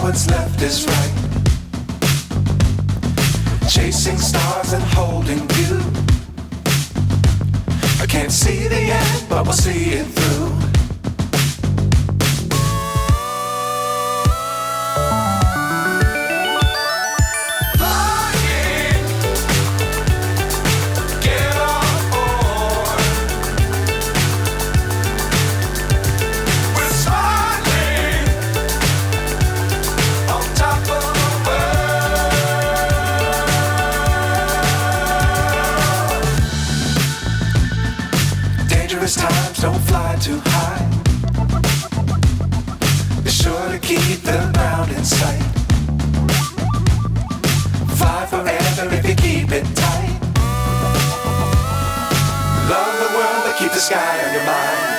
what's left is right. Chasing stars and holding you. I can't see the end, but we'll see it through. Times don't fly too high. Be sure to keep the ground in sight. Fly forever if you keep it tight. Love the world but keep the sky on your mind.